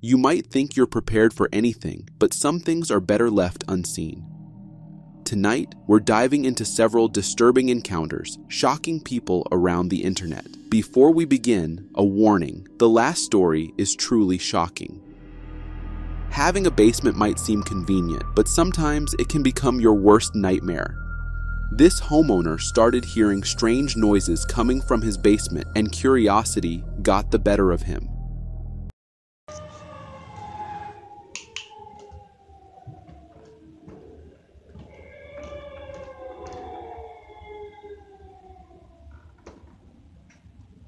You might think you're prepared for anything, but some things are better left unseen. Tonight, we're diving into several disturbing encounters, shocking people around the internet. Before we begin, a warning: the last story is truly shocking. Having a basement might seem convenient, but sometimes it can become your worst nightmare. This homeowner started hearing strange noises coming from his basement, and curiosity got the better of him.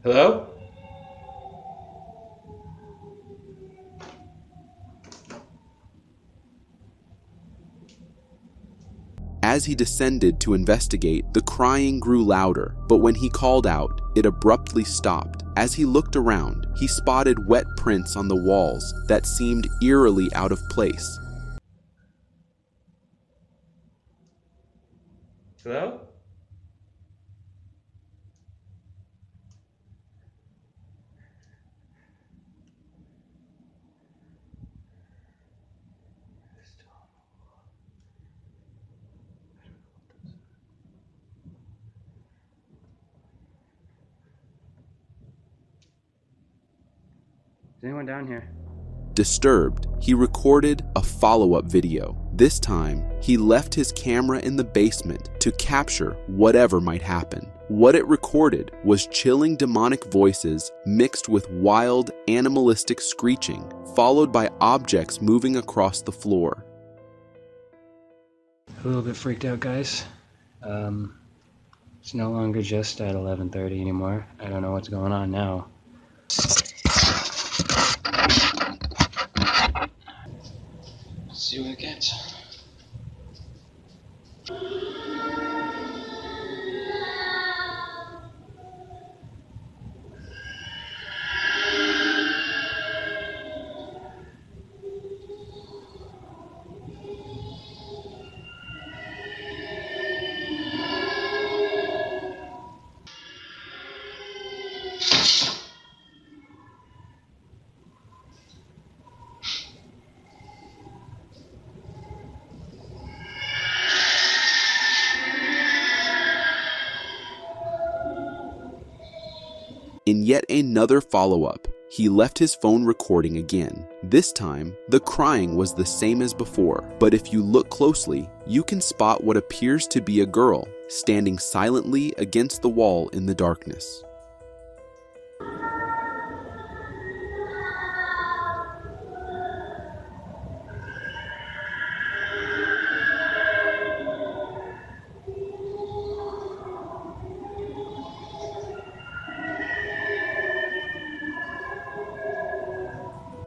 Hello? As he descended to investigate, the crying grew louder, but when he called out, it abruptly stopped. As he looked around, he spotted wet prints on the walls that seemed eerily out of place. Hello? Is anyone down here? Disturbed, he recorded a follow-up video. This time, he left his camera in the basement to capture whatever might happen. What it recorded was chilling demonic voices mixed with wild, animalistic screeching, followed by objects moving across the floor. A little bit freaked out, guys. It's no longer just at 11:30 anymore. I don't know what's going on now. See what it gets. In yet another follow-up, he left his phone recording again. This time, the crying was the same as before, but if you look closely, you can spot what appears to be a girl standing silently against the wall in the darkness.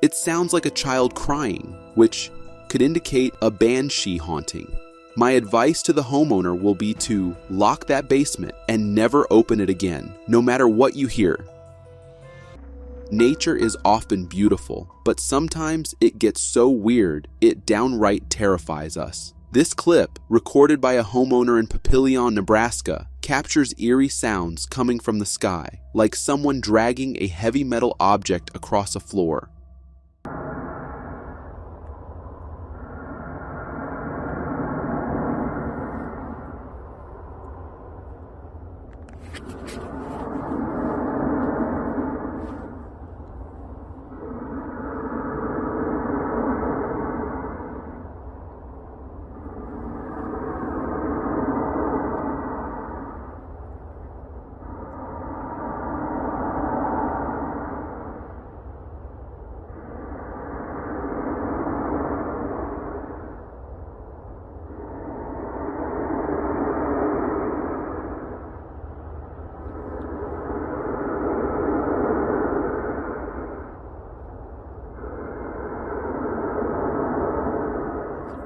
It sounds like a child crying, which could indicate a banshee haunting. My advice to the homeowner will be to lock that basement and never open it again, no matter what you hear. Nature is often beautiful, but sometimes it gets so weird, it downright terrifies us. This clip, recorded by a homeowner in Papillion, Nebraska, captures eerie sounds coming from the sky, like someone dragging a heavy metal object across a floor.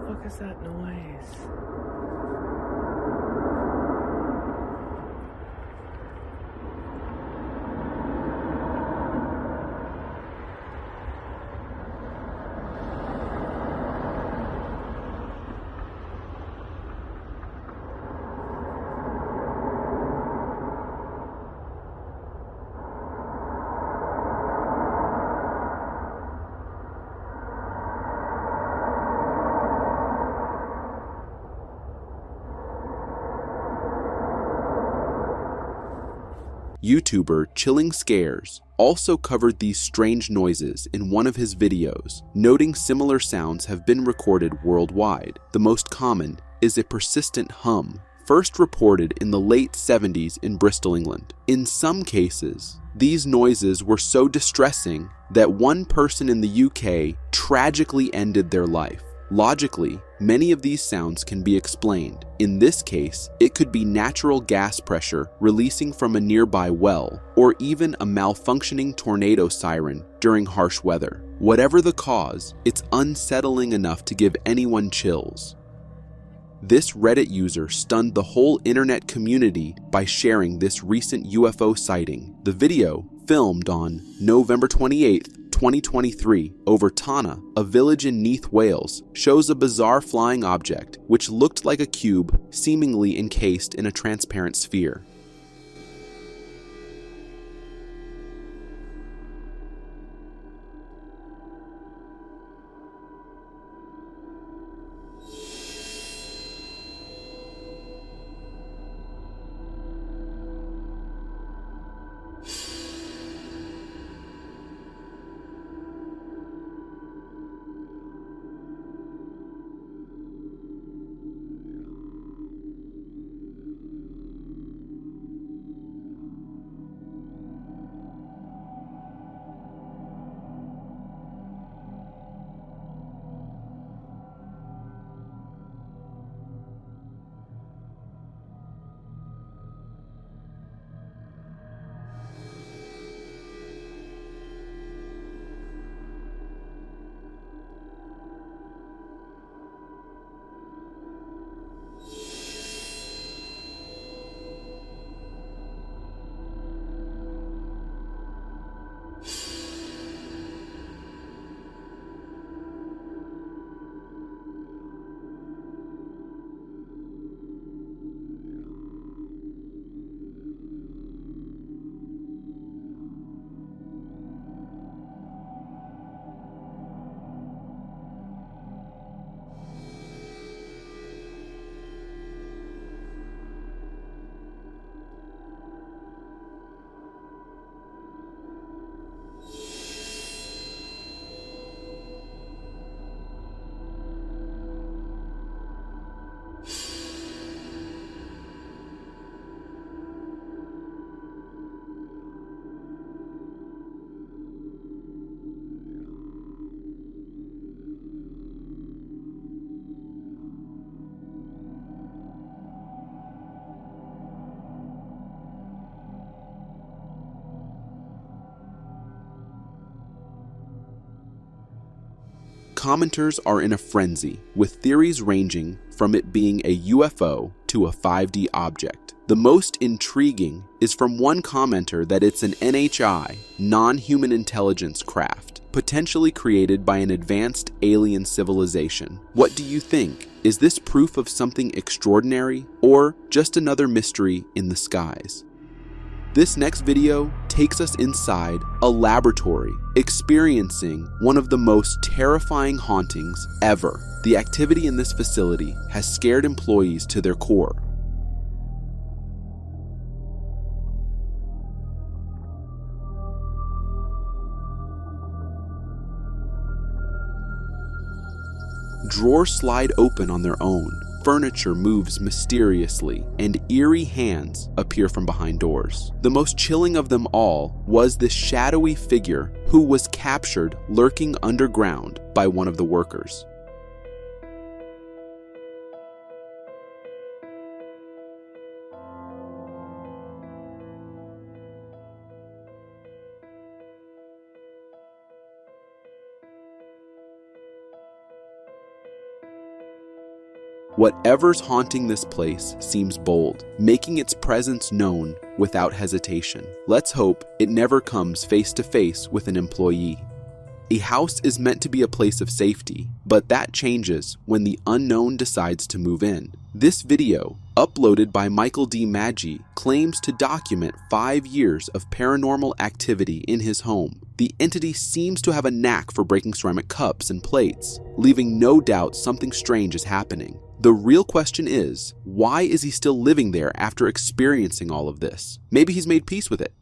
What is that noise? YouTuber Chilling Scares also covered these strange noises in one of his videos, noting similar sounds have been recorded worldwide. The most common is a persistent hum, first reported in the late 70s in Bristol, England. In some cases, these noises were so distressing that one person in the UK tragically ended their life. Logically, many of these sounds can be explained. In this case, it could be natural gas pressure releasing from a nearby well, or even a malfunctioning tornado siren during harsh weather. Whatever the cause, it's unsettling enough to give anyone chills. This Reddit user stunned the whole internet community by sharing this recent UFO sighting. The video, filmed on November 28th, 2023, over Tana, a village in Neath, Wales, shows a bizarre flying object which looked like a cube seemingly encased in a transparent sphere. Commenters are in a frenzy, with theories ranging from it being a UFO to a 5D object. The most intriguing is from one commenter that it's an NHI, non-human intelligence craft, potentially created by an advanced alien civilization. What do you think? Is this proof of something extraordinary, or just another mystery in the skies? This next video takes us inside a laboratory, experiencing one of the most terrifying hauntings ever. The activity in this facility has scared employees to their core. Drawers slide open on their own. Furniture moves mysteriously, and eerie hands appear from behind doors. The most chilling of them all was this shadowy figure who was captured lurking underground by one of the workers. Whatever's haunting this place seems bold, making its presence known without hesitation. Let's hope it never comes face to face with an employee. A house is meant to be a place of safety, but that changes when the unknown decides to move in. This video, uploaded by Michael D. Maggi, claims to document 5 years of paranormal activity in his home. The entity seems to have a knack for breaking ceramic cups and plates, leaving no doubt something strange is happening. The real question is, why is he still living there after experiencing all of this? Maybe he's made peace with it.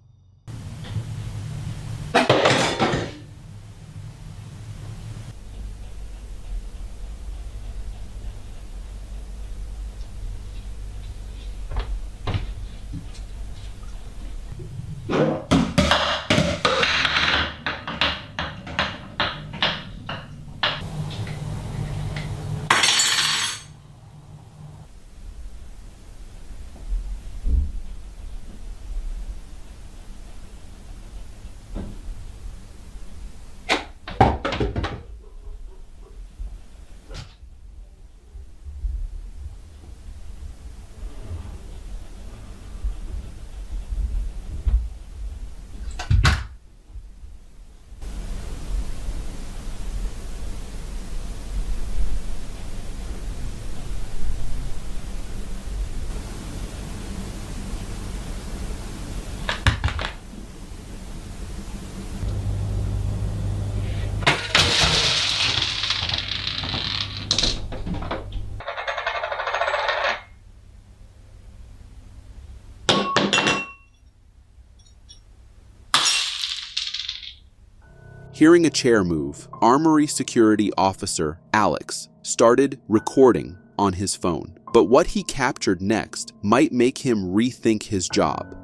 Hearing a chair move, Armory Security Officer Alex started recording on his phone. But what he captured next might make him rethink his job.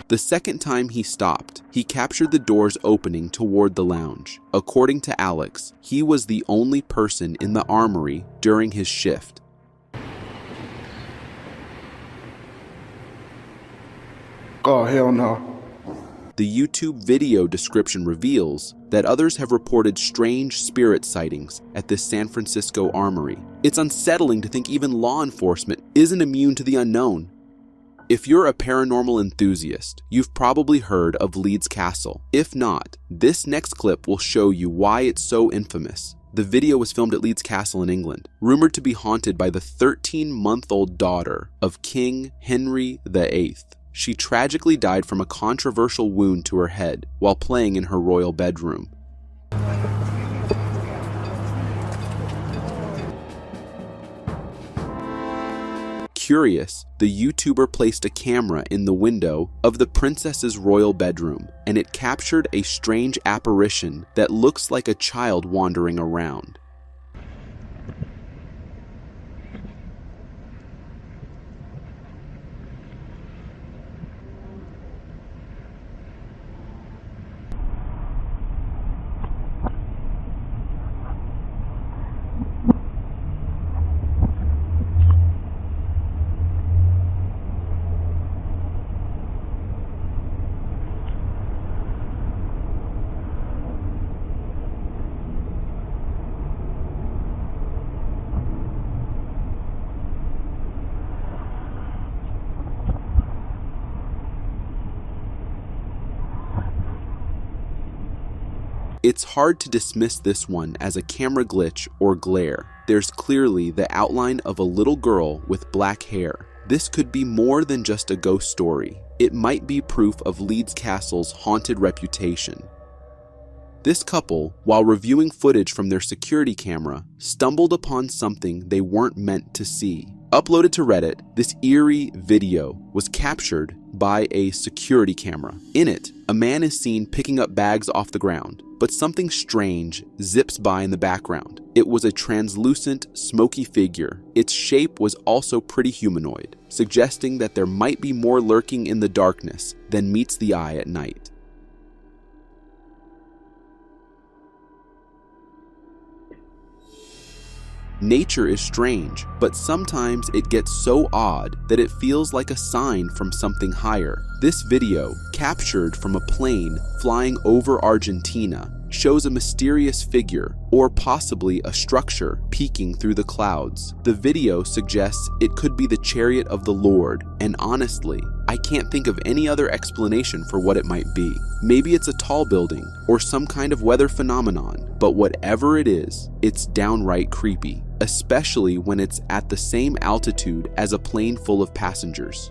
The second time he stopped, he captured the doors opening toward the lounge. According to Alex, he was the only person in the armory during his shift. Oh, hell no. The YouTube video description reveals that others have reported strange spirit sightings at this San Francisco armory. It's unsettling to think even law enforcement isn't immune to the unknown. If you're a paranormal enthusiast, you've probably heard of Leeds Castle. If not, this next clip will show you why it's so infamous. The video was filmed at Leeds Castle in England, rumored to be haunted by the 13-month-old daughter of King Henry VIII. She tragically died from a controversial wound to her head while playing in her royal bedroom. Curious, the YouTuber placed a camera in the window of the princess's royal bedroom, and it captured a strange apparition that looks like a child wandering around. It's hard to dismiss this one as a camera glitch or glare. There's clearly the outline of a little girl with black hair. This could be more than just a ghost story. It might be proof of Leeds Castle's haunted reputation. This couple, while reviewing footage from their security camera, stumbled upon something they weren't meant to see. Uploaded to Reddit, this eerie video was captured by a security camera. In it, a man is seen picking up bags off the ground, but something strange zips by in the background. It was a translucent, smoky figure. Its shape was also pretty humanoid, suggesting that there might be more lurking in the darkness than meets the eye at night. Nature is strange, but sometimes it gets so odd that it feels like a sign from something higher. This video, captured from a plane flying over Argentina, shows a mysterious figure, or possibly a structure, peeking through the clouds. The video suggests it could be the chariot of the Lord, and honestly, I can't think of any other explanation for what it might be. Maybe it's a tall building, or some kind of weather phenomenon, but whatever it is, it's downright creepy, especially when it's at the same altitude as a plane full of passengers.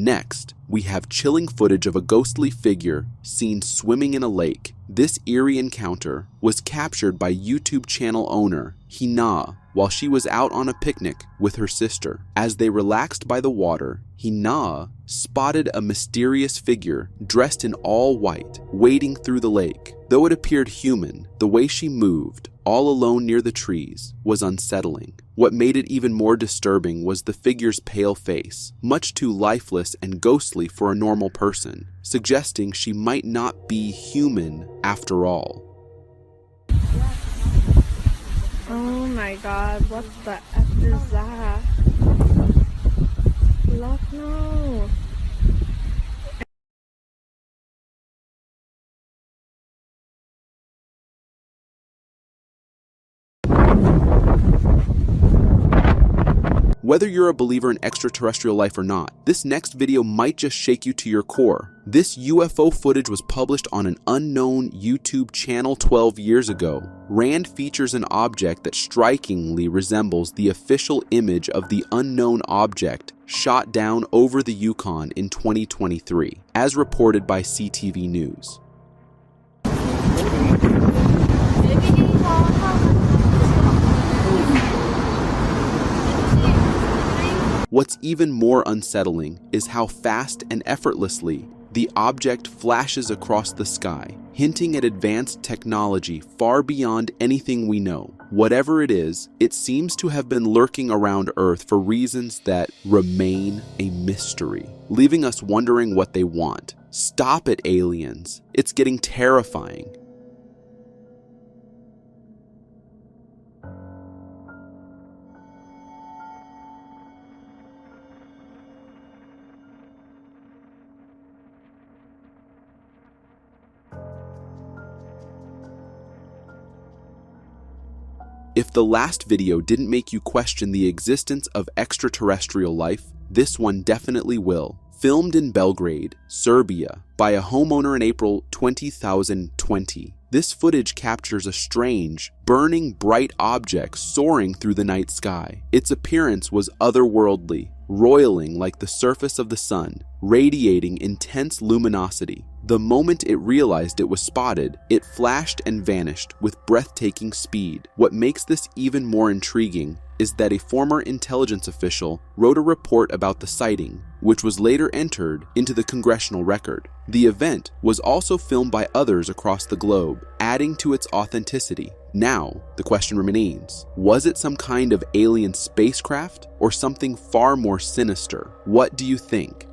Next, we have chilling footage of a ghostly figure seen swimming in a lake. This eerie encounter was captured by YouTube channel owner Hina while she was out on a picnic with her sister. As they relaxed by the water, Hina spotted a mysterious figure dressed in all white, wading through the lake. Though it appeared human, the way she moved, all alone near the trees, was unsettling. What made it even more disturbing was the figure's pale face, much too lifeless and ghostly for a normal person, suggesting she might not be human after all. Oh my god, what the F is that? Look, no. Whether you're a believer in extraterrestrial life or not, this next video might just shake you to your core. This UFO footage was published on an unknown YouTube channel 12 years ago. Rand features an object that strikingly resembles the official image of the unknown object shot down over the Yukon in 2023, as reported by CTV News. What's even more unsettling is how fast and effortlessly the object flashes across the sky, hinting at advanced technology far beyond anything we know. Whatever it is, it seems to have been lurking around Earth for reasons that remain a mystery, leaving us wondering what they want. Stop it, aliens. It's getting terrifying. If the last video didn't make you question the existence of extraterrestrial life, this one definitely will. Filmed in Belgrade, Serbia, by a homeowner in April 2020, this footage captures a strange, burning bright object soaring through the night sky. Its appearance was otherworldly, roiling like the surface of the sun, radiating intense luminosity. The moment it realized it was spotted, it flashed and vanished with breathtaking speed. What makes this even more intriguing is that a former intelligence official wrote a report about the sighting, which was later entered into the congressional record. The event was also filmed by others across the globe, adding to its authenticity. Now, the question remains, was it some kind of alien spacecraft or something far more sinister? What do you think?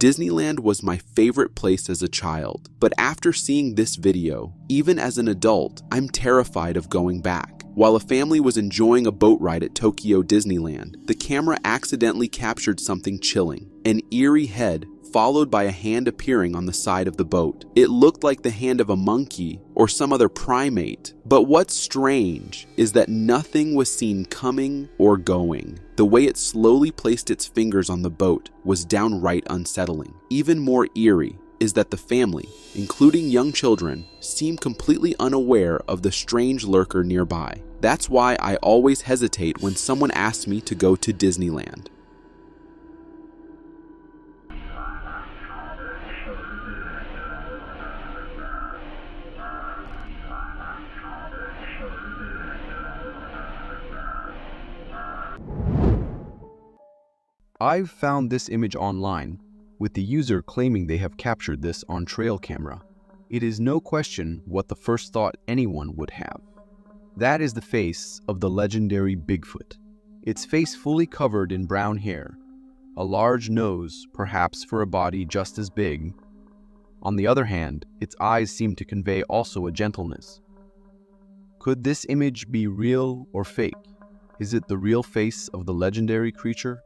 Disneyland was my favorite place as a child, but after seeing this video, even as an adult, I'm terrified of going back. While a family was enjoying a boat ride at Tokyo Disneyland, the camera accidentally captured something chilling. An eerie head followed by a hand appearing on the side of the boat. It looked like the hand of a monkey or some other primate, but what's strange is that nothing was seen coming or going. The way it slowly placed its fingers on the boat was downright unsettling. Even more eerie is that the family, including young children, seem completely unaware of the strange lurker nearby. That's why I always hesitate when someone asks me to go to Disneyland. I've found this image online, with the user claiming they have captured this on trail camera. It is no question what the first thought anyone would have. That is the face of the legendary Bigfoot. Its face fully covered in brown hair, a large nose, perhaps for a body just as big. On the other hand, its eyes seem to convey also a gentleness. Could this image be real or fake? Is it the real face of the legendary creature?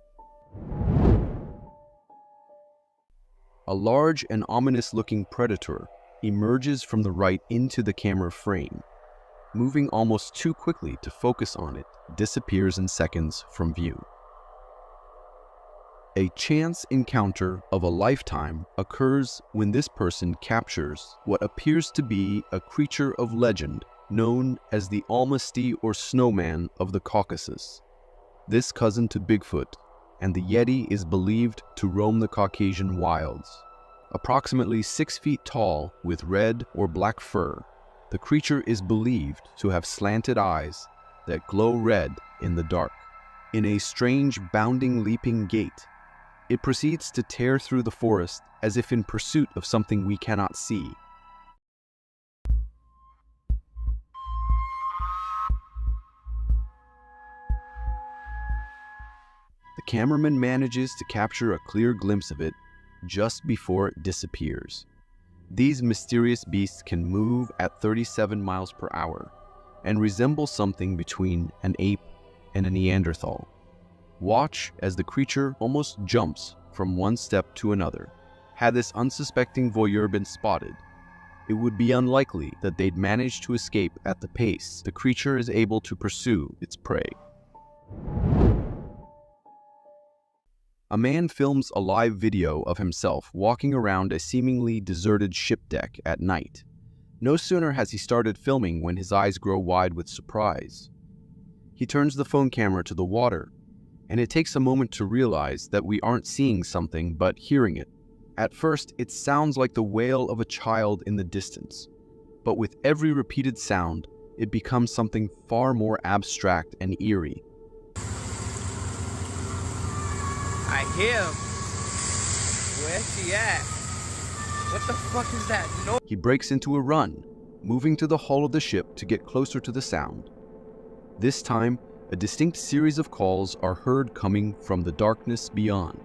A large and ominous-looking predator emerges from the right into the camera frame. Moving almost too quickly to focus on it, disappears in seconds from view. A chance encounter of a lifetime occurs when this person captures what appears to be a creature of legend known as the Almasty or Snowman of the Caucasus. This cousin to Bigfoot and the Yeti is believed to roam the Caucasian wilds. Approximately 6 feet tall with red or black fur, the creature is believed to have slanted eyes that glow red in the dark. In a strange bounding leaping gait, it proceeds to tear through the forest as if in pursuit of something we cannot see. The cameraman manages to capture a clear glimpse of it just before it disappears. These mysterious beasts can move at 37 miles per hour and resemble something between an ape and a Neanderthal. Watch as the creature almost jumps from one step to another. Had this unsuspecting voyeur been spotted, it would be unlikely that they'd manage to escape at the pace the creature is able to pursue its prey. A man films a live video of himself walking around a seemingly deserted ship deck at night. No sooner has he started filming when his eyes grow wide with surprise. He turns the phone camera to the water, and it takes a moment to realize that we aren't seeing something but hearing it. At first, it sounds like the wail of a child in the distance, but with every repeated sound, it becomes something far more abstract and eerie. I hear him. Where's he at? What the fuck is that noise? He breaks into a run, moving to the hull of the ship to get closer to the sound. This time, a distinct series of calls are heard coming from the darkness beyond.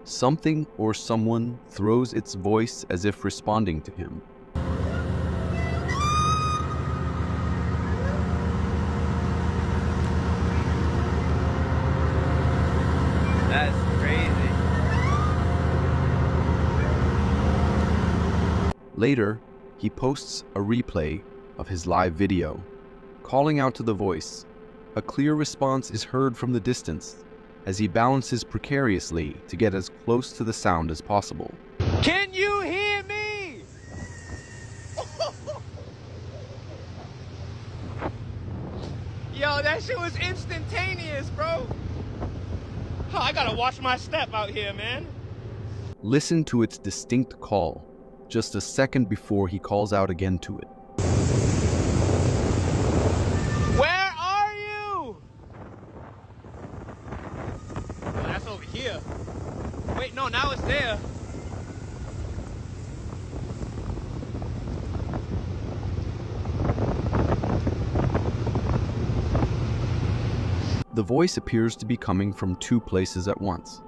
Something or someone throws its voice as if responding to him. That's crazy. Later, he posts a replay of his live video, calling out to the voice. A clear response is heard from the distance as he balances precariously to get as close to the sound as possible. Can you hear me? Yo, that shit was instantaneous, bro. Oh, I gotta watch my step out here, man. Listen to its distinct call, just a second before he calls out again to it. Where are you? Oh, that's over here. Wait, no, now it's there. The voice appears to be coming from two places at once.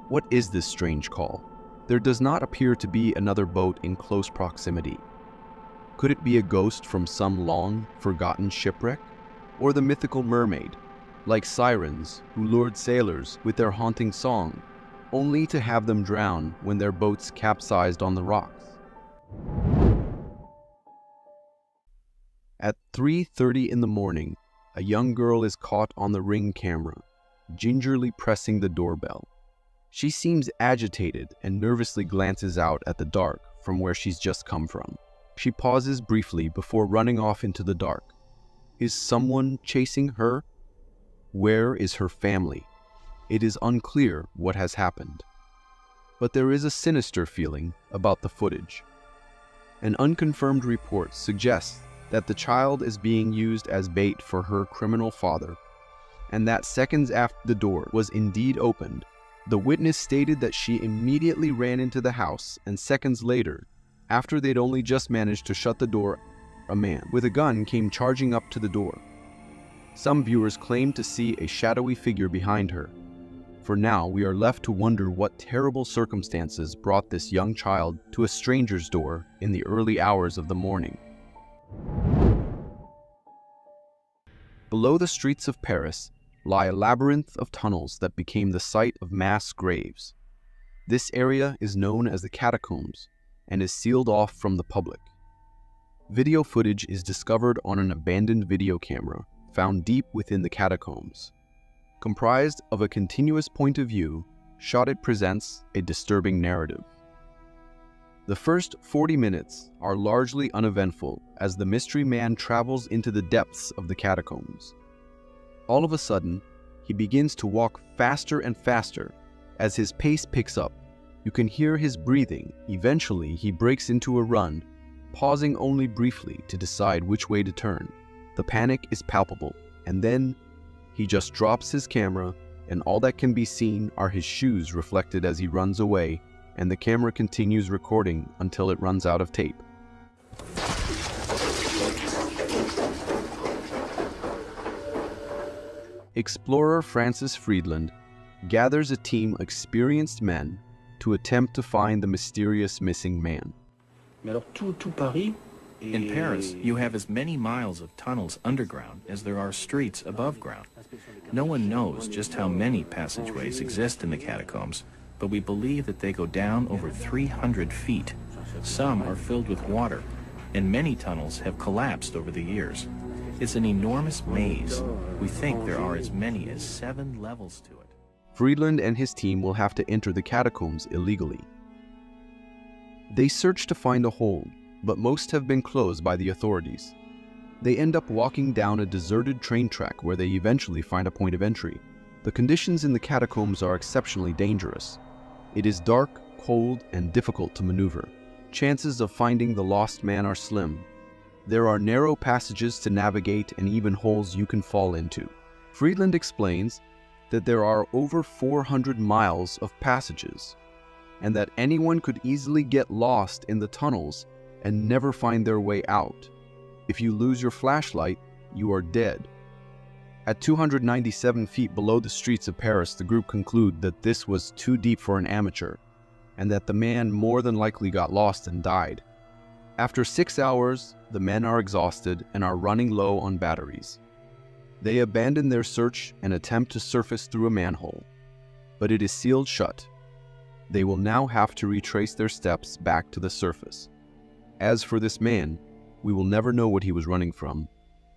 What is this strange call? There does not appear to be another boat in close proximity. Could it be a ghost from some long, forgotten shipwreck? Or the mythical mermaid, like sirens who lured sailors with their haunting song? only to have them drown when their boats capsized on the rocks. At 3:30 in the morning, a young girl is caught on the Ring camera, gingerly pressing the doorbell. She seems agitated and nervously glances out at the dark from where she's just come from. She pauses briefly before running off into the dark. Is someone chasing her? Where is her family? It is unclear what has happened. But there is a sinister feeling about the footage. An unconfirmed report suggests that the child is being used as bait for her criminal father, and that seconds after the door was indeed opened, the witness stated that she immediately ran into the house, and seconds later, after they'd only just managed to shut the door, a man with a gun came charging up to the door. Some viewers claim to see a shadowy figure behind her. For now, we are left to wonder what terrible circumstances brought this young child to a stranger's door in the early hours of the morning. Below the streets of Paris lie a labyrinth of tunnels that became the site of mass graves. This area is known as the catacombs and is sealed off from the public. Video footage is discovered on an abandoned video camera found deep within the catacombs. Comprised of a continuous point of view, it presents a disturbing narrative. The first 40 minutes are largely uneventful as the mystery man travels into the depths of the catacombs. All of a sudden, he begins to walk faster and faster. As his pace picks up, you can hear his breathing. Eventually, he breaks into a run, pausing only briefly to decide which way to turn. The panic is palpable, and then he just drops his camera, and all that can be seen are his shoes reflected as he runs away, and the camera continues recording until it runs out of tape. Explorer Francis Friedland gathers a team of experienced men to attempt to find the mysterious missing man. In Paris, you have as many miles of tunnels underground as there are streets above ground. No one knows just how many passageways exist in the catacombs, but we believe that they go down over 300 feet. Some are filled with water, and many tunnels have collapsed over the years. It's an enormous maze. We think there are as many as 7 levels to it. Friedland and his team will have to enter the catacombs illegally. They search to find a hold, but most have been closed by the authorities. They end up walking down a deserted train track where they eventually find a point of entry. The conditions in the catacombs are exceptionally dangerous. It is dark, cold, and difficult to maneuver. Chances of finding the lost man are slim. There are narrow passages to navigate and even holes you can fall into. Friedland explains that there are over 400 miles of passages, and that anyone could easily get lost in the tunnels and never find their way out. If you lose your flashlight, you are dead. At 297 feet below the streets of Paris, the group conclude that this was too deep for an amateur, and that the man more than likely got lost and died. After 6 hours, the men are exhausted and are running low on batteries. They abandon their search and attempt to surface through a manhole, but it is sealed shut. They will now have to retrace their steps back to the surface. As for this man, we will never know what he was running from,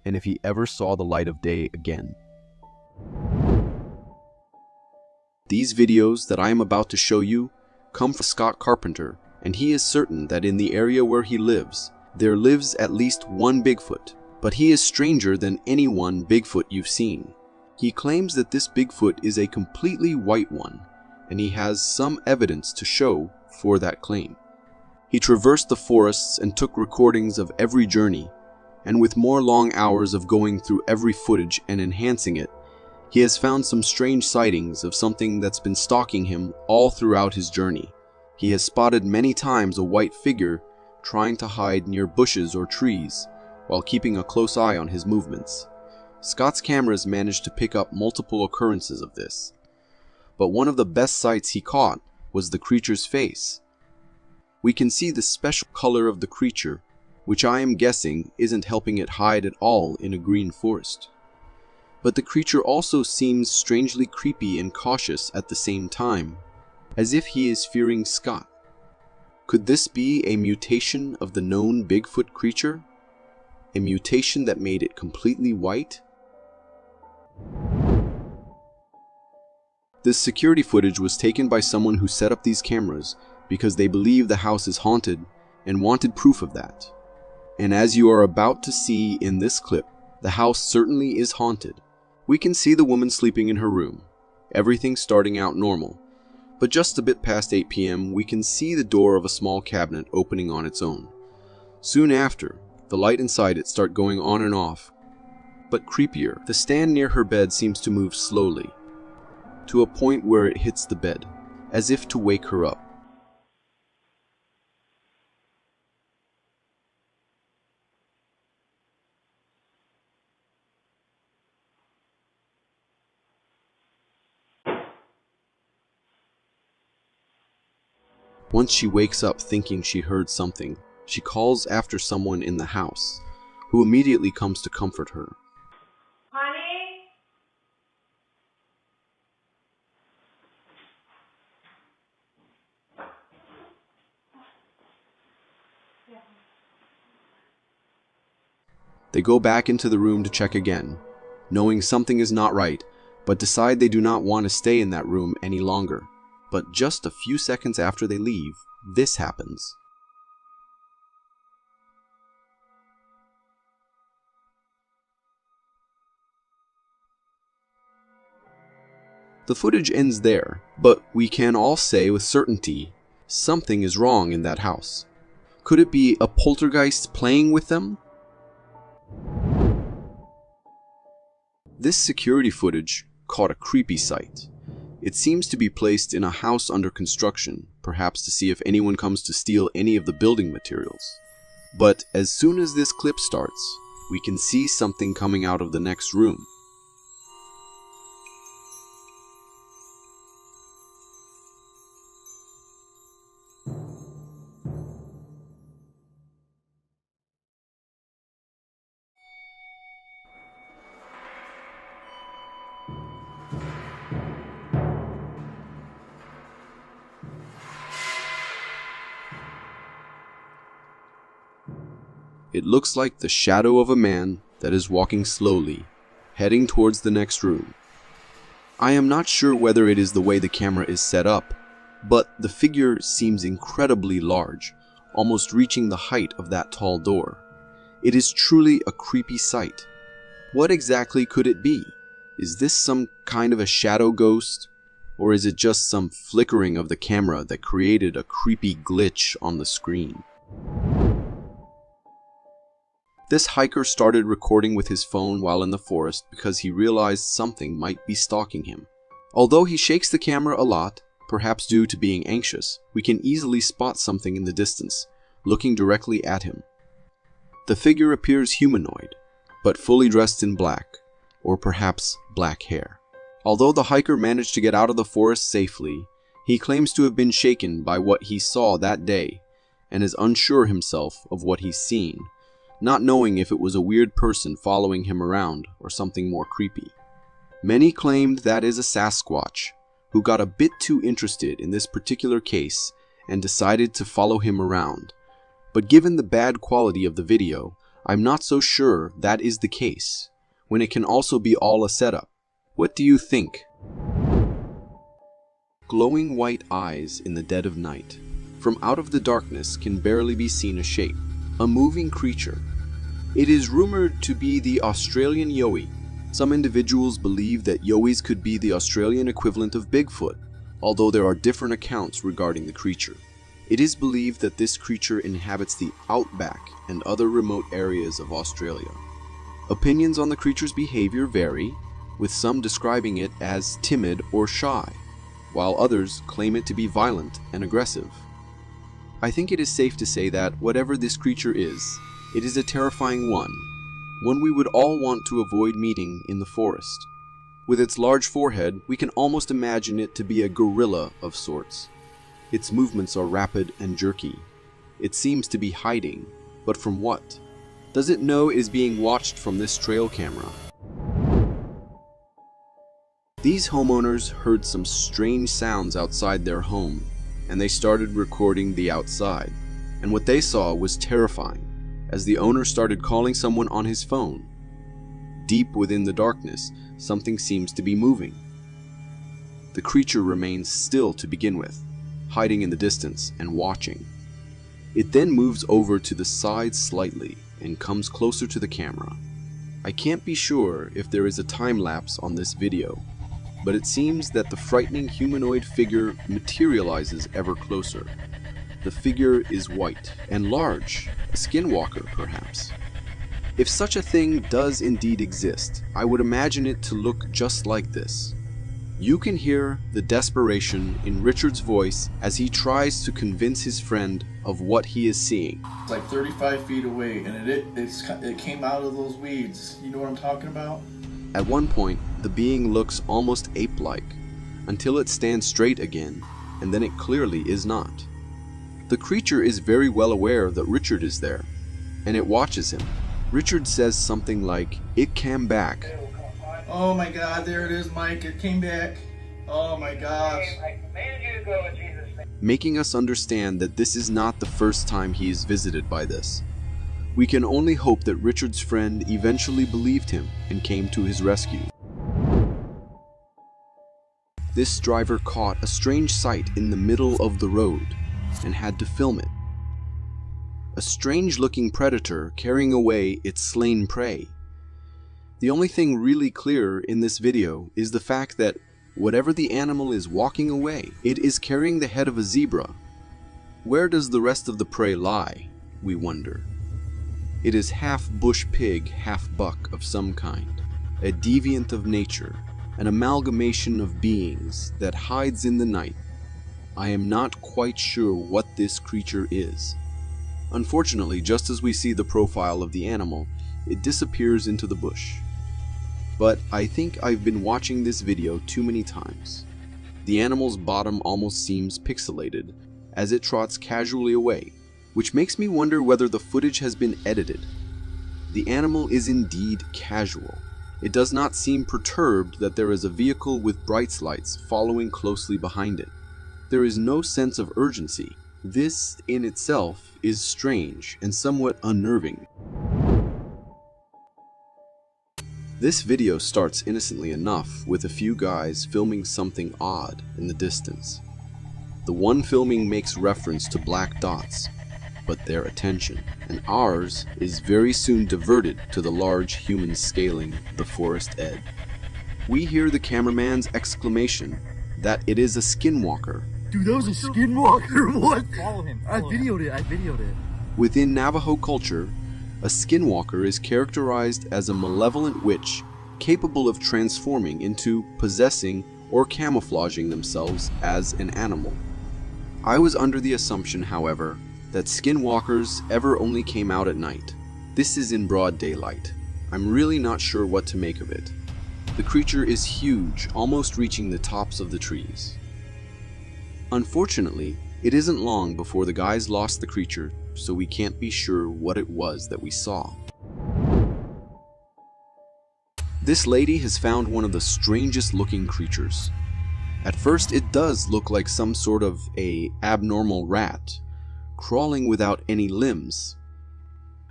and if he ever saw the light of day again. These videos that I am about to show you come from Scott Carpenter, and he is certain that in the area where he lives, there lives at least one Bigfoot, but he is stranger than any one Bigfoot you've seen. He claims that this Bigfoot is a completely white one, and he has some evidence to show for that claim. He traversed the forests and took recordings of every journey, and with more long hours of going through every footage and enhancing it, he has found some strange sightings of something that's been stalking him all throughout his journey. He has spotted many times a white figure trying to hide near bushes or trees while keeping a close eye on his movements. Scott's cameras managed to pick up multiple occurrences of this, but one of the best sights he caught was the creature's face. We can see the special color of the creature, which I am guessing isn't helping it hide at all in a green forest. But the creature also seems strangely creepy and cautious at the same time. as if he is fearing Scott. Could this be a mutation of the known Bigfoot creature? A mutation that made it completely white? This security footage was taken by someone who set up these cameras because they believe the house is haunted and wanted proof of that. And as you are about to see in this clip, the house certainly is haunted. We can see the woman sleeping in her room, everything starting out normal. But just a bit past 8 p.m., we can see the door of a small cabinet opening on its own. Soon after, the light inside it start going on and off. But creepier, the stand near her bed seems to move slowly, to a point where it hits the bed, as if to wake her up. Once she wakes up thinking she heard something, she calls after someone in the house, who immediately comes to comfort her. Honey? They go back into the room to check again, knowing something is not right, but decide they do not want to stay in that room any longer. But just a few seconds after they leave, this happens. The footage ends there, but we can all say with certainty, something is wrong in that house. Could it be a poltergeist playing with them? This security footage caught a creepy sight. It seems to be placed in a house under construction, perhaps to see if anyone comes to steal any of the building materials. But as soon as this clip starts, we can see something coming out of the next room. It looks like the shadow of a man that is walking slowly, heading towards the next room. I am not sure whether it is the way the camera is set up, but the figure seems incredibly large, almost reaching the height of that tall door. It is truly a creepy sight. What exactly could it be? Is this some kind of a shadow ghost? Or is it just some flickering of the camera that created a creepy glitch on the screen? This hiker started recording with his phone while in the forest because he realized something might be stalking him. Although he shakes the camera a lot, perhaps due to being anxious, we can easily spot something in the distance, looking directly at him. The figure appears humanoid, but fully dressed in black, or perhaps black hair. Although the hiker managed to get out of the forest safely, he claims to have been shaken by what he saw that day, and is unsure himself of what he's seen, not knowing if it was a weird person following him around or something more creepy. Many claimed that is a Sasquatch, who got a bit too interested in this particular case and decided to follow him around. But given the bad quality of the video, I'm not so sure that is the case, when it can also be all a setup. What do you think? Glowing white eyes in the dead of night. From out of the darkness can barely be seen a shape, a moving creature. It is rumored to be the Australian Yowie. Some individuals believe that Yowies could be the Australian equivalent of Bigfoot, although there are different accounts regarding the creature. It is believed that this creature inhabits the outback and other remote areas of Australia. Opinions on the creature's behavior vary, with some describing it as timid or shy, while others claim it to be violent and aggressive. I think it is safe to say that whatever this creature is, it is a terrifying one we would all want to avoid meeting in the forest. With its large forehead, we can almost imagine it to be a gorilla of sorts. Its movements are rapid and jerky. It seems to be hiding, but from what? Does it know it is being watched from this trail camera? These homeowners heard some strange sounds outside their home, and they started recording the outside. And what they saw was terrifying, as the owner started calling someone on his phone. Deep within the darkness, something seems to be moving. The creature remains still to begin with, hiding in the distance and watching. It then moves over to the side slightly and comes closer to the camera. I can't be sure if there is a time lapse on this video, but it seems that the frightening humanoid figure materializes ever closer. The figure is white and large, a skinwalker perhaps. If such a thing does indeed exist, I would imagine it to look just like this. You can hear the desperation in Richard's voice as he tries to convince his friend of what he is seeing. It's like 35 feet away, and it came out of those weeds. You know what I'm talking about? At one point, the being looks almost ape-like, until it stands straight again, and then it clearly is not. The creature is very well aware that Richard is there, and it watches him. Richard says something like, "It came back." Oh my God, there it is, Mike. It came back. Oh my gosh. Making us understand that this is not the first time he is visited by this. We can only hope that Richard's friend eventually believed him and came to his rescue. This driver caught a strange sight in the middle of the road and had to film it. A strange-looking predator carrying away its slain prey. The only thing really clear in this video is the fact that whatever the animal is walking away, it is carrying the head of a zebra. Where does the rest of the prey lie, we wonder? It is half bush pig, half buck of some kind, a deviant of nature, an amalgamation of beings that hides in the night. I am not quite sure what this creature is. Unfortunately, just as we see the profile of the animal, it disappears into the bush. But I think I've been watching this video too many times. The animal's bottom almost seems pixelated as it trots casually away, which makes me wonder whether the footage has been edited. The animal is indeed casual. It does not seem perturbed that there is a vehicle with bright lights following closely behind it. There is no sense of urgency. This in itself is strange and somewhat unnerving. This video starts innocently enough with a few guys filming something odd in the distance. The one filming makes reference to black dots, but their attention, and ours, is very soon diverted to the large human scaling the forest edge. We hear the cameraman's exclamation that it is a skinwalker. Dude, that was a skinwalker, what? Follow him. I videoed it. Within Navajo culture, a skinwalker is characterized as a malevolent witch capable of transforming into, possessing, or camouflaging themselves as an animal. I was under the assumption, however, that skinwalkers ever only came out at night. This is in broad daylight. I'm really not sure what to make of it. The creature is huge, almost reaching the tops of the trees. Unfortunately, it isn't long before the guys lost the creature, so we can't be sure what it was that we saw. This lady has found one of the strangest looking creatures. At first it does look like some sort of a abnormal rat, crawling without any limbs.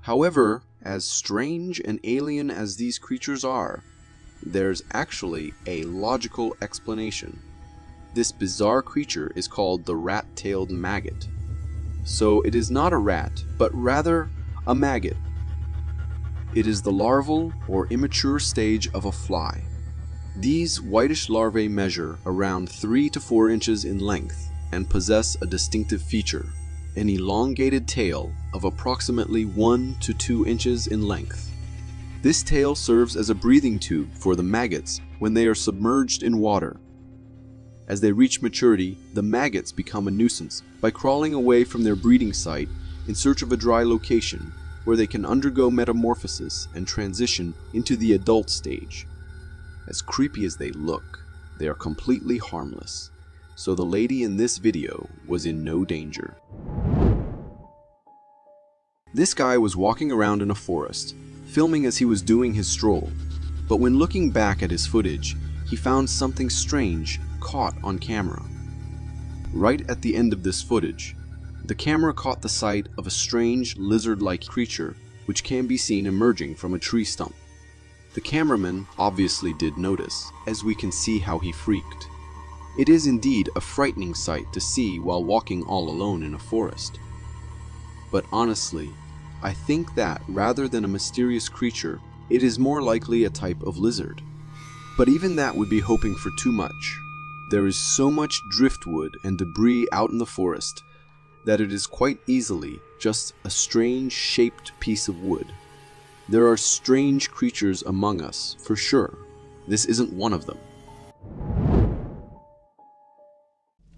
However, as strange and alien as these creatures are, there's actually a logical explanation. This bizarre creature is called the rat-tailed maggot. So it is not a rat, but rather a maggot. It is the larval or immature stage of a fly. These whitish larvae measure around 3 to 4 inches in length and possess a distinctive feature, an elongated tail of approximately 1 to 2 inches in length. This tail serves as a breathing tube for the maggots when they are submerged in water. As they reach maturity, the maggots become a nuisance by crawling away from their breeding site in search of a dry location where they can undergo metamorphosis and transition into the adult stage. As creepy as they look, they are completely harmless, so the lady in this video was in no danger. This guy was walking around in a forest, filming as he was doing his stroll, but when looking back at his footage, he found something strange caught on camera. Right at the end of this footage, the camera caught the sight of a strange lizard-like creature which can be seen emerging from a tree stump. The cameraman obviously did notice, as we can see how he freaked. It is indeed a frightening sight to see while walking all alone in a forest. But honestly, I think that rather than a mysterious creature, it is more likely a type of lizard. But even that would be hoping for too much. There is so much driftwood and debris out in the forest that it is quite easily just a strange shaped piece of wood. There are strange creatures among us, for sure. This isn't one of them.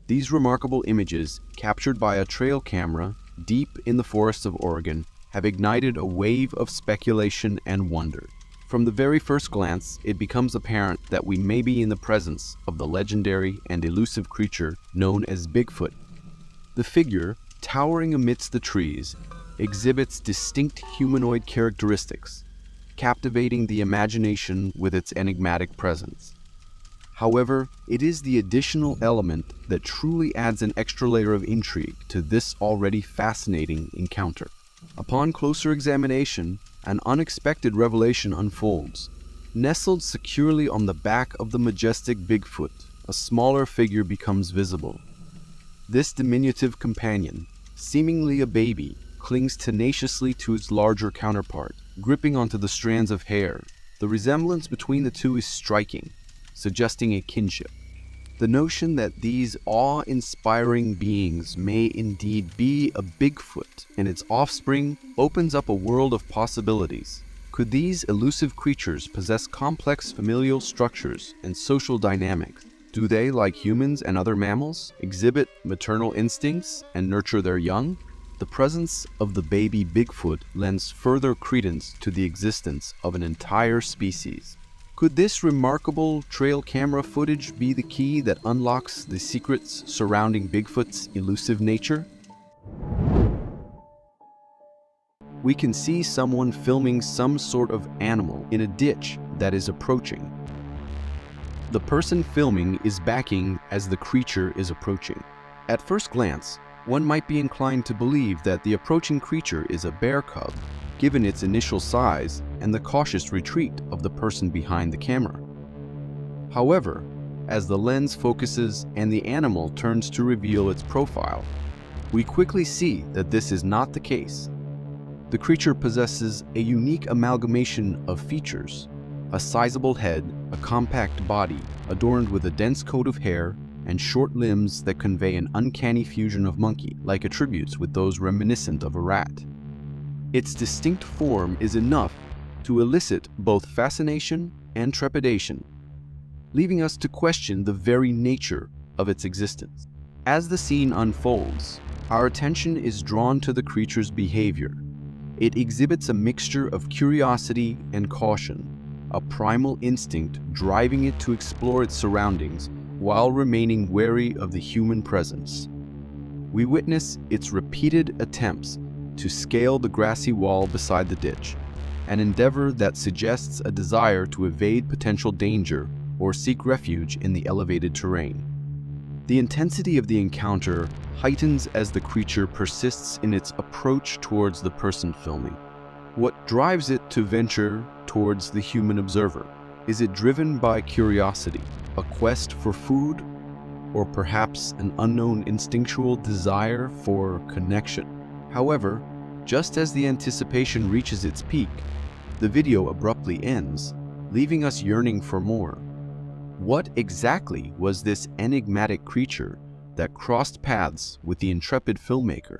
These remarkable images, captured by a trail camera deep in the forests of Oregon, have ignited a wave of speculation and wonder. From the very first glance, it becomes apparent that we may be in the presence of the legendary and elusive creature known as Bigfoot. The figure, towering amidst the trees, exhibits distinct humanoid characteristics, captivating the imagination with its enigmatic presence. However, it is the additional element that truly adds an extra layer of intrigue to this already fascinating encounter. Upon closer examination, an unexpected revelation unfolds. Nestled securely on the back of the majestic Bigfoot, a smaller figure becomes visible. This diminutive companion, seemingly a baby, clings tenaciously to its larger counterpart, gripping onto the strands of hair. The resemblance between the two is striking, suggesting a kinship. The notion that these awe-inspiring beings may indeed be a Bigfoot and its offspring opens up a world of possibilities. Could these elusive creatures possess complex familial structures and social dynamics? Do they, like humans and other mammals, exhibit maternal instincts and nurture their young? The presence of the baby Bigfoot lends further credence to the existence of an entire species. Could this remarkable trail camera footage be the key that unlocks the secrets surrounding Bigfoot's elusive nature? We can see someone filming some sort of animal in a ditch that is approaching. The person filming is backing as the creature is approaching. At first glance, one might be inclined to believe that the approaching creature is a bear cub, given its initial size and the cautious retreat of the person behind the camera. However, as the lens focuses and the animal turns to reveal its profile, we quickly see that this is not the case. The creature possesses a unique amalgamation of features: a sizable head, a compact body adorned with a dense coat of hair, and short limbs that convey an uncanny fusion of monkey-like attributes with those reminiscent of a rat. Its distinct form is enough to elicit both fascination and trepidation, leaving us to question the very nature of its existence. As the scene unfolds, our attention is drawn to the creature's behavior. It exhibits a mixture of curiosity and caution, a primal instinct driving it to explore its surroundings while remaining wary of the human presence. We witness its repeated attempts to scale the grassy wall beside the ditch, an endeavor that suggests a desire to evade potential danger or seek refuge in the elevated terrain. The intensity of the encounter heightens as the creature persists in its approach towards the person filming. What drives it to venture towards the human observer? Is it driven by curiosity, a quest for food, or perhaps an unknown instinctual desire for connection? However, just as the anticipation reaches its peak, the video abruptly ends, leaving us yearning for more. What exactly was this enigmatic creature that crossed paths with the intrepid filmmaker?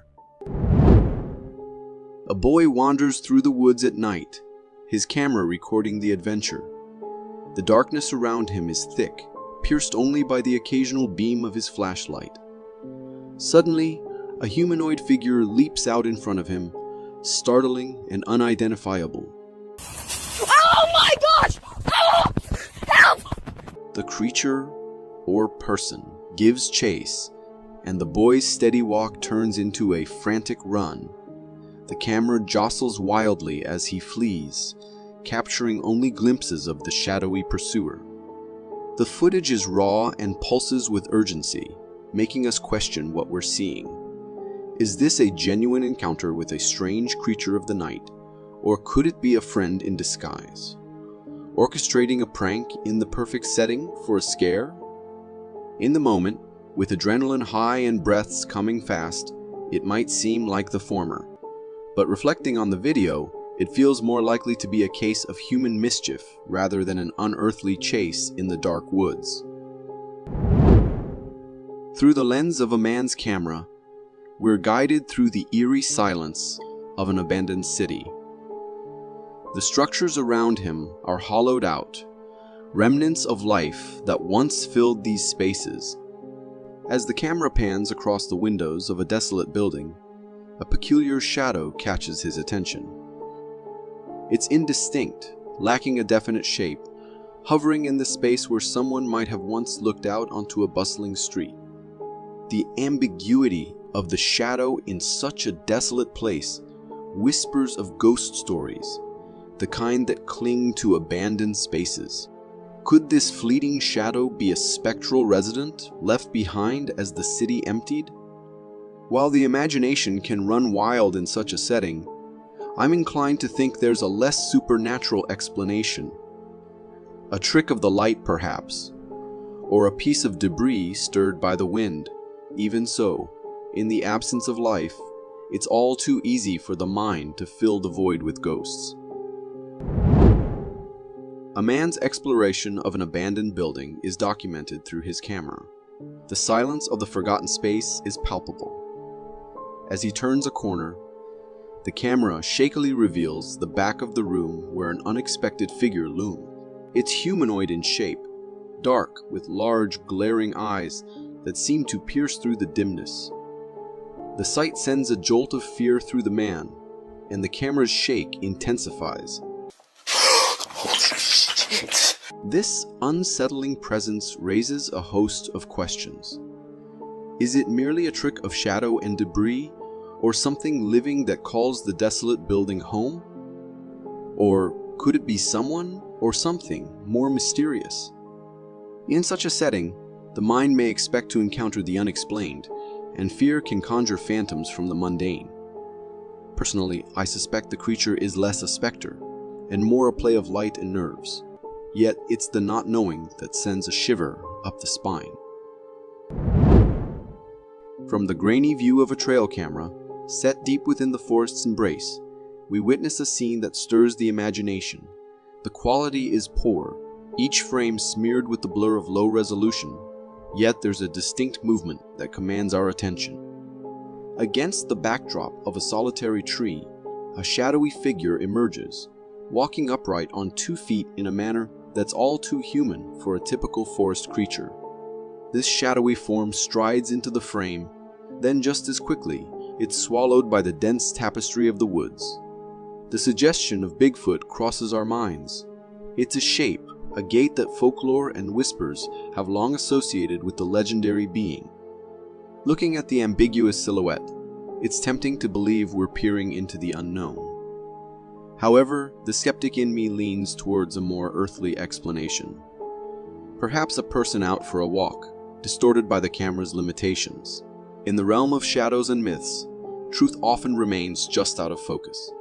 A boy wanders through the woods at night, his camera recording the adventure. The darkness around him is thick, pierced only by the occasional beam of his flashlight. Suddenly, a humanoid figure leaps out in front of him, startling and unidentifiable. Oh my gosh! Help! Help! The creature, or person, gives chase, and the boy's steady walk turns into a frantic run. The camera jostles wildly as he flees, capturing only glimpses of the shadowy pursuer. The footage is raw and pulses with urgency, making us question what we're seeing. Is this a genuine encounter with a strange creature of the night, or could it be a friend in disguise? Orchestrating a prank in the perfect setting for a scare? In the moment, with adrenaline high and breaths coming fast, it might seem like the former. But reflecting on the video, it feels more likely to be a case of human mischief rather than an unearthly chase in the dark woods. Through the lens of a man's camera, we're guided through the eerie silence of an abandoned city. The structures around him are hollowed out, remnants of life that once filled these spaces. As the camera pans across the windows of a desolate building, a peculiar shadow catches his attention. It's indistinct, lacking a definite shape, hovering in the space where someone might have once looked out onto a bustling street. The ambiguity of the shadow in such a desolate place whispers of ghost stories, the kind that cling to abandoned spaces. Could this fleeting shadow be a spectral resident left behind as the city emptied? While the imagination can run wild in such a setting, I'm inclined to think there's a less supernatural explanation. A trick of the light, perhaps, or a piece of debris stirred by the wind. Even so, in the absence of life, it's all too easy for the mind to fill the void with ghosts. A man's exploration of an abandoned building is documented through his camera. The silence of the forgotten space is palpable. As he turns a corner, the camera shakily reveals the back of the room where an unexpected figure looms. It's humanoid in shape, dark with large, glaring eyes that seem to pierce through the dimness. The sight sends a jolt of fear through the man, and the camera's shake intensifies. This unsettling presence raises a host of questions. Is it merely a trick of shadow and debris, or something living that calls the desolate building home? Or could it be someone or something more mysterious? In such a setting, the mind may expect to encounter the unexplained, and fear can conjure phantoms from the mundane. Personally, I suspect the creature is less a specter, and more a play of light and nerves. Yet it's the not knowing that sends a shiver up the spine. From the grainy view of a trail camera, set deep within the forest's embrace, we witness a scene that stirs the imagination. The quality is poor, each frame smeared with the blur of low resolution, yet there's a distinct movement that commands our attention. Against the backdrop of a solitary tree, a shadowy figure emerges, walking upright on 2 feet in a manner that's all too human for a typical forest creature. This shadowy form strides into the frame, then just as quickly, it's swallowed by the dense tapestry of the woods. The suggestion of Bigfoot crosses our minds. It's a shape, a gait that folklore and whispers have long associated with the legendary being. Looking at the ambiguous silhouette, it's tempting to believe we're peering into the unknown. However, the skeptic in me leans towards a more earthly explanation. Perhaps a person out for a walk, distorted by the camera's limitations. In the realm of shadows and myths, truth often remains just out of focus.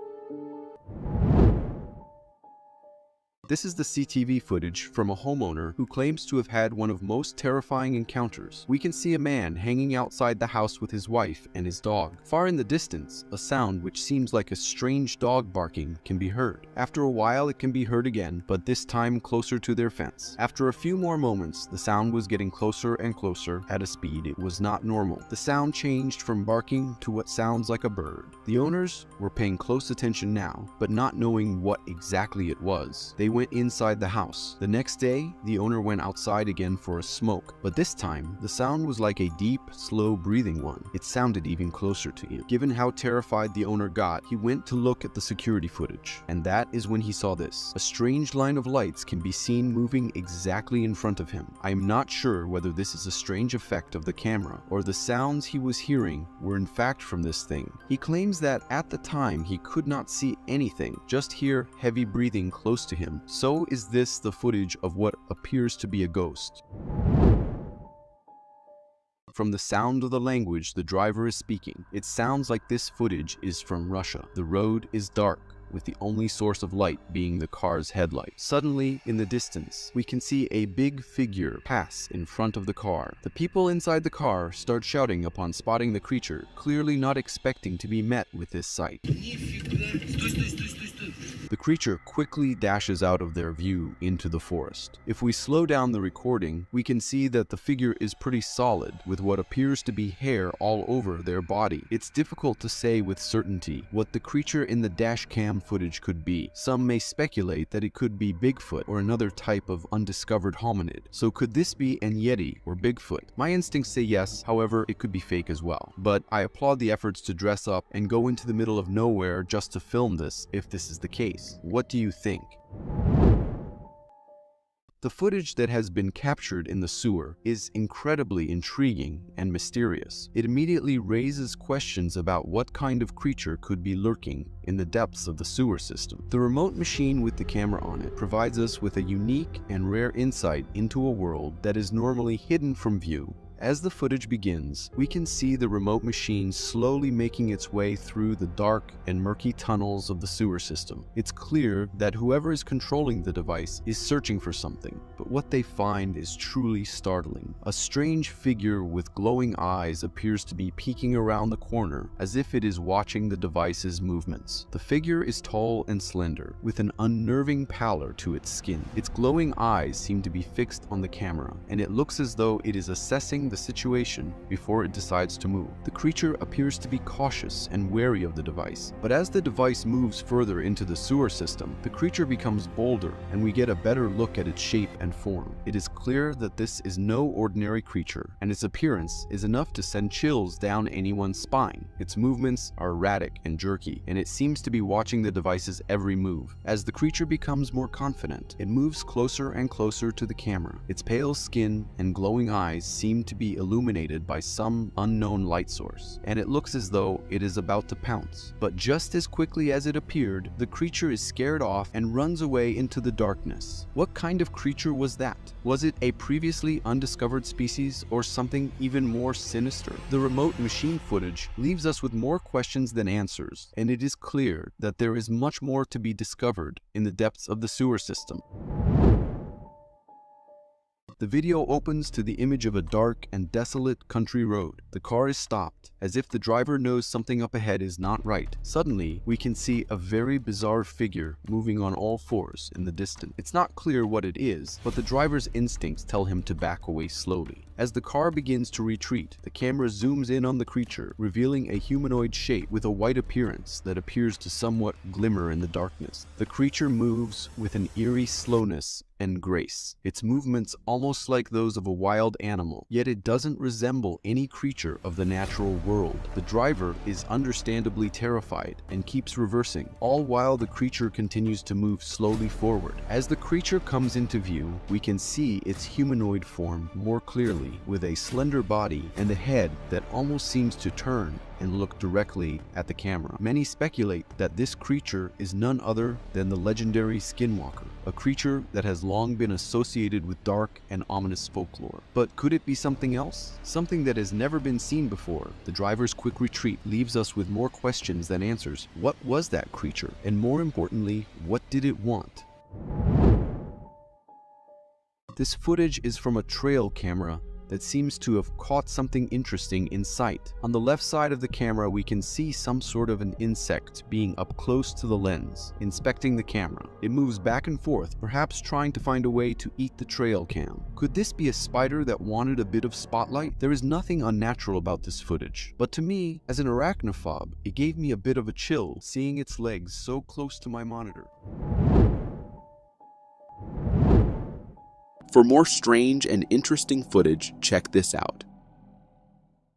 This is the CTV footage from a homeowner who claims to have had one of most terrifying encounters. We can see a man hanging outside the house with his wife and his dog. Far in the distance, a sound which seems like a strange dog barking can be heard. After a while, it can be heard again, but this time closer to their fence. After a few more moments, the sound was getting closer and closer at a speed it was not normal. The sound changed from barking to what sounds like a bird. The owners were paying close attention now, but not knowing what exactly it was. They went inside the house. The next day, the owner went outside again for a smoke, but this time, the sound was like a deep, slow breathing one. It sounded even closer to him. Given how terrified the owner got, he went to look at the security footage, and that is when he saw this. A strange line of lights can be seen moving exactly in front of him. I am not sure whether this is a strange effect of the camera, or the sounds he was hearing were in fact from this thing. He claims that at the time he could not see anything, just hear heavy breathing close to him, So is this the footage of what appears to be a ghost? From the sound of the language the driver is speaking, it sounds like this footage is from Russia. The road is dark, with the only source of light being the car's headlight. Suddenly, in the distance, we can see a big figure pass in front of the car. The people inside the car start shouting upon spotting the creature, clearly not expecting to be met with this sight. The creature quickly dashes out of their view into the forest. If we slow down the recording, we can see that the figure is pretty solid, with what appears to be hair all over their body. It's difficult to say with certainty what the creature in the dashcam footage could be. Some may speculate that it could be Bigfoot or another type of undiscovered hominid. So could this be an Yeti or Bigfoot? My instincts say yes, however, it could be fake as well. But I applaud the efforts to dress up and go into the middle of nowhere just to film this, if this is the case. What do you think? The footage that has been captured in the sewer is incredibly intriguing and mysterious. It immediately raises questions about what kind of creature could be lurking in the depths of the sewer system. The remote machine with the camera on it provides us with a unique and rare insight into a world that is normally hidden from view. As the footage begins, we can see the remote machine slowly making its way through the dark and murky tunnels of the sewer system. It's clear that whoever is controlling the device is searching for something, but what they find is truly startling. A strange figure with glowing eyes appears to be peeking around the corner as if it is watching the device's movements. The figure is tall and slender, with an unnerving pallor to its skin. Its glowing eyes seem to be fixed on the camera, and it looks as though it is assessing the situation before it decides to move. The creature appears to be cautious and wary of the device, but as the device moves further into the sewer system, the creature becomes bolder and we get a better look at its shape and form. It is clear that this is no ordinary creature, and its appearance is enough to send chills down anyone's spine. Its movements are erratic and jerky, and it seems to be watching the device's every move. As the creature becomes more confident, it moves closer and closer to the camera. Its pale skin and glowing eyes seem to be illuminated by some unknown light source, and it looks as though it is about to pounce. But just as quickly as it appeared, the creature is scared off and runs away into the darkness. What kind of creature was that? Was it a previously undiscovered species or something even more sinister? The remote machine footage leaves us with more questions than answers, and it is clear that there is much more to be discovered in the depths of the sewer system. The video opens to the image of a dark and desolate country road. The car is stopped, as if the driver knows something up ahead is not right. Suddenly, we can see a very bizarre figure moving on all fours in the distance. It's not clear what it is, but the driver's instincts tell him to back away slowly. As the car begins to retreat, the camera zooms in on the creature, revealing a humanoid shape with a white appearance that appears to somewhat glimmer in the darkness. The creature moves with an eerie slowness and grace, its movements almost like those of a wild animal, yet it doesn't resemble any creature of the natural world. The driver is understandably terrified and keeps reversing, all while the creature continues to move slowly forward. As the creature comes into view, we can see its humanoid form more clearly, with a slender body and a head that almost seems to turn and look directly at the camera. Many speculate that this creature is none other than the legendary Skinwalker, a creature that has long been associated with dark and ominous folklore. But could it be something else? Something that has never been seen before? The driver's quick retreat leaves us with more questions than answers. What was that creature? And more importantly, what did it want? This footage is from a trail camera that seems to have caught something interesting in sight. On the left side of the camera, we can see some sort of an insect being up close to the lens, inspecting the camera. It moves back and forth, perhaps trying to find a way to eat the trail cam. Could this be a spider that wanted a bit of spotlight? There is nothing unnatural about this footage, but to me, as an arachnophobe, it gave me a bit of a chill seeing its legs so close to my monitor. For more strange and interesting footage, check this out.